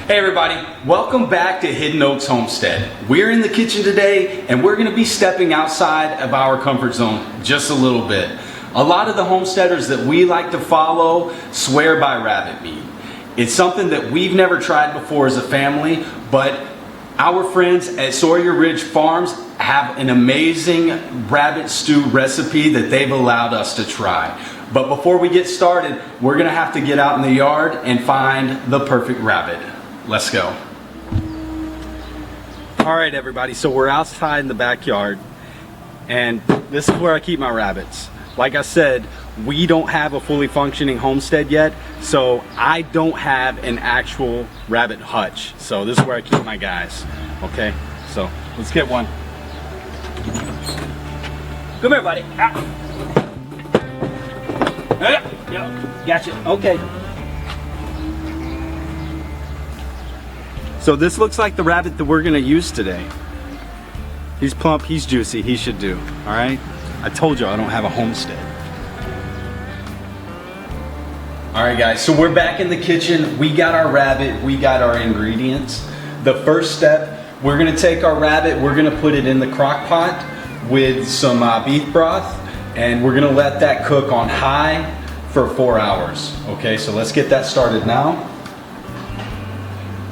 Hey everybody, welcome back to Hidden Oaks Homestead. We're in the kitchen today and we're going to be stepping outside of our comfort zone just a little bit. A lot of the homesteaders that we like to follow swear by rabbit meat. It's something that we've never tried before as a family, but our friends at Sawyer Ridge Farms have an amazing rabbit stew recipe that they've allowed us to try. But before we get started, we're going to have to get out in the yard and find the perfect rabbit. Let's go. All right, everybody, so we're outside in the backyard, and this is where I keep my rabbits. Like I said, we don't have a fully functioning homestead yet, so I don't have an actual rabbit hutch. So this is where I keep my guys. Okay, so let's get one. Come here, buddy. Gotcha. Okay. So this looks like the rabbit that we're gonna use today. He's plump, he's juicy, he should do, all right? I told you I don't have a homestead. All right guys, so we're back in the kitchen. We got our rabbit, we got our ingredients. The first step, we're gonna take our rabbit, we're gonna put it in the crock pot with some beef broth, and we're gonna let that cook on high for 4 hours. Okay, so let's get that started now.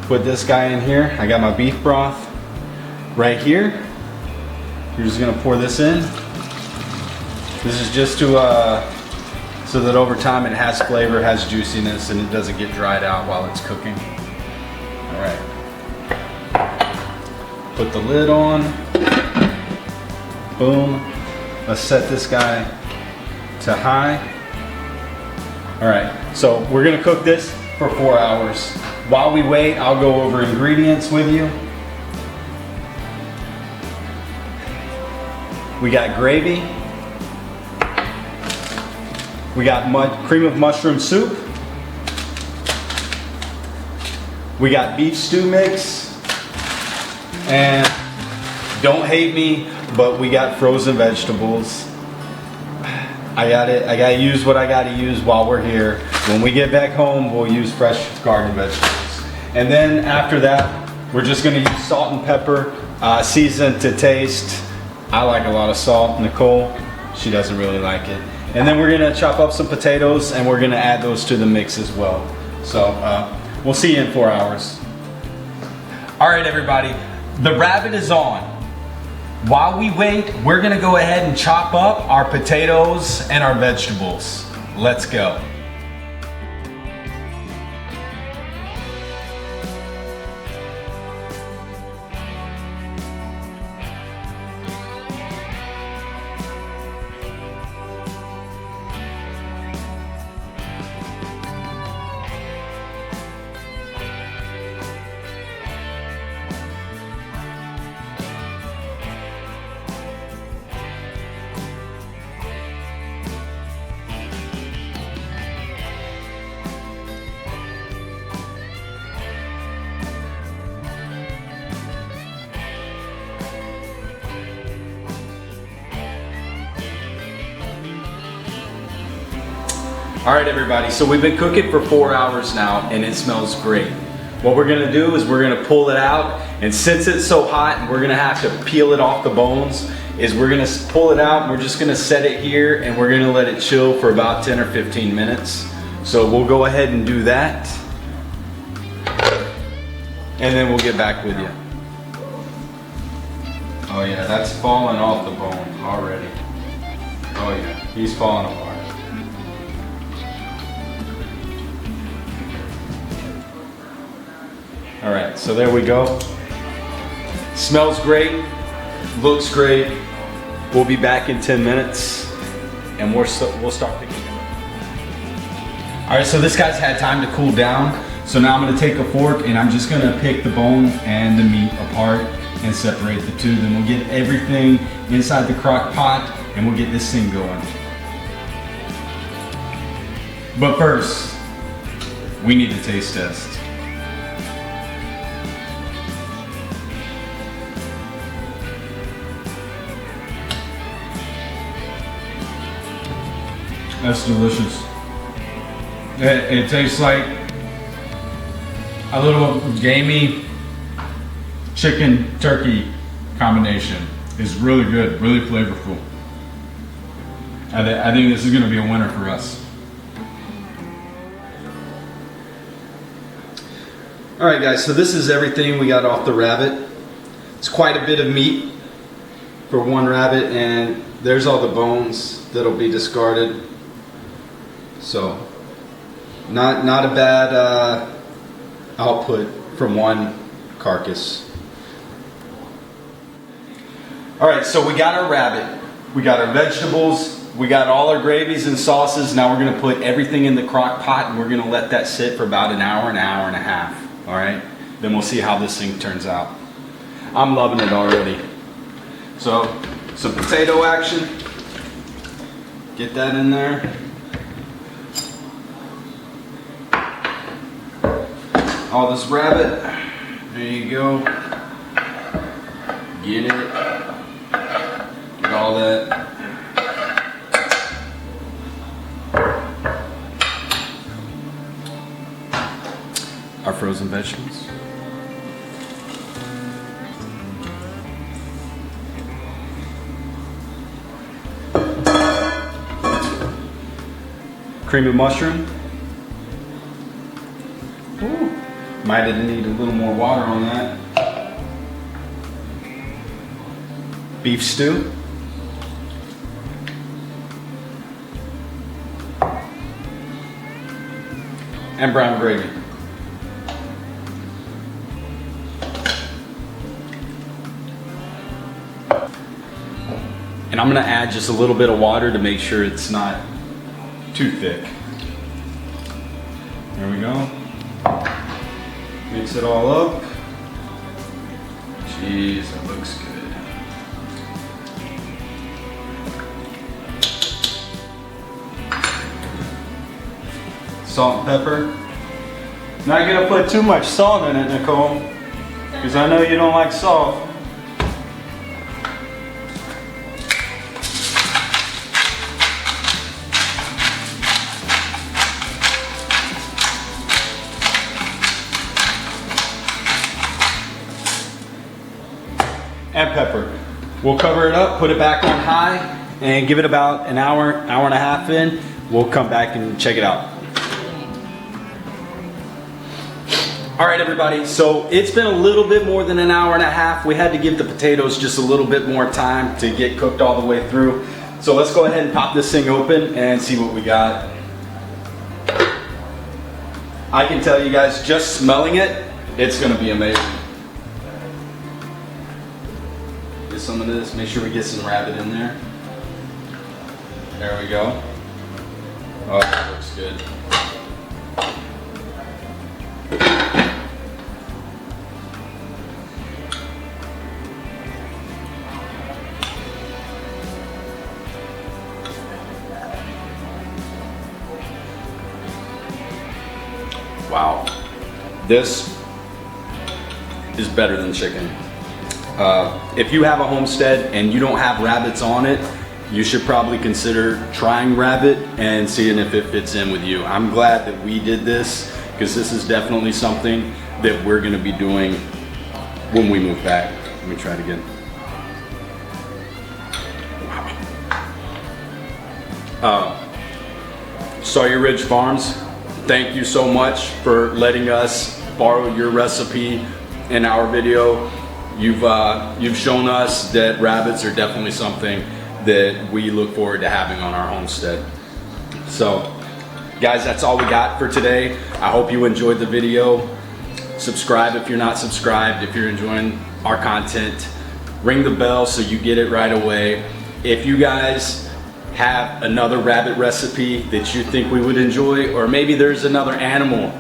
Put this guy in here. I got my beef broth right here. You're just gonna pour this in. This is just to so that over time it has flavor, has juiciness, and it doesn't get dried out while it's cooking. All right. Put the lid on. Boom. Let's set this guy to high. All right, so we're gonna cook this for 4 hours. While we wait, I'll go over ingredients with you. We got gravy. We got cream of mushroom soup. We got beef stew mix. And don't hate me, but we got frozen vegetables. I gotta use what I gotta use while we're here. When we get back home, we'll use fresh garden vegetables. And then after that, we're just gonna use salt and pepper, seasoned to taste. I like a lot of salt. Nicole, she doesn't really like it. And then we're gonna chop up some potatoes and we're gonna add those to the mix as well. So we'll see you in 4 hours. All right, everybody, the rabbit is on. While we wait, we're gonna go ahead and chop up our potatoes and our vegetables. Let's go. All right, everybody, so we've been cooking for 4 hours now and it smells great. What we're gonna do is we're gonna pull it out, and since it's so hot and we're gonna have to peel it off the bones, is we're gonna pull it out and we're just gonna set it here and we're gonna let it chill for about 10 or 15 minutes. So we'll go ahead and do that. And then we'll get back with you. Oh yeah, that's falling off the bone already. Oh yeah, he's falling apart. All right, so there we go. Smells great, looks great. We'll be back in 10 minutes and we'll start picking it up. All right, so this guy's had time to cool down. So now I'm gonna take a fork and I'm just gonna pick the bone and the meat apart and separate the two. Then we'll get everything inside the crock pot and we'll get this thing going. But first, we need to taste test. That's delicious. It tastes like a little gamey chicken turkey combination is really good, really flavorful. I think this is going to be a winner for us. All right, guys, so this is everything we got off the rabbit. It's quite a bit of meat for one rabbit, and there's all the bones that'll be discarded. So not a bad output from one carcass. All right, so we got our rabbit, we got our vegetables, we got all our gravies and sauces. Now we're gonna put everything in the crock pot and we're gonna let that sit for about an hour and a half. All right, then we'll see how this thing turns out. I'm loving it already. So some potato action. Get that in there. All this rabbit. There you go. Get it. Get all that. Our frozen vegetables. Cream of mushroom. Ooh. Might have needed a little more water on that. Beef stew. And brown gravy. And I'm gonna add just a little bit of water to make sure it's not too thick. There we go. Mix it all up. Jeez, it looks good. Salt and pepper. Not gonna put too much salt in it, Nicole, because I know you don't like salt. And pepper. We'll cover it up, put it back on high, and give it about an hour, hour and a half in. We'll come back and check it out. All right, everybody, so it's been a little bit more than an hour and a half. We had to give the potatoes just a little bit more time to get cooked all the way through. So let's go ahead and pop this thing open and see what we got. I can tell you guys, just smelling it, it's gonna be amazing. Get some of this, make sure we get some rabbit in there. There we go. Oh, that looks good. Wow, this is better than chicken. If you have a homestead and you don't have rabbits on it, you should probably consider trying rabbit and seeing if it fits in with you. I'm glad that we did this because this is definitely something that we're gonna be doing when we move back. Let me try it again. Wow. Sawyer Ridge Farms, thank you so much for letting us borrow your recipe in our video. You've shown us that rabbits are definitely something that we look forward to having on our homestead. So, guys, that's all we got for today. I hope you enjoyed the video. Subscribe if you're not subscribed. If you're enjoying our content, ring the bell so you get it right away. If you guys have another rabbit recipe that you think we would enjoy, or maybe there's another animal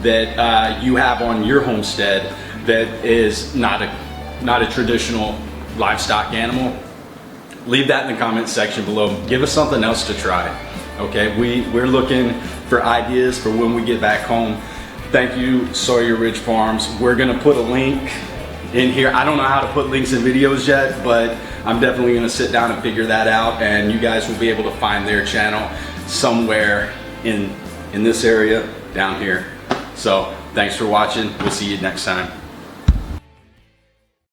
that you have on your homestead that is not a traditional livestock animal, leave that in the comment section below. Give us something else to try. Okay, we're looking for ideas for when we get back home. Thank you, Sawyer Ridge Farms. We're gonna put a link in here. I don't know how to put links in videos yet, but I'm definitely gonna sit down and figure that out, and you guys will be able to find their channel somewhere in this area down here. So Thanks for watching. We'll see you next time.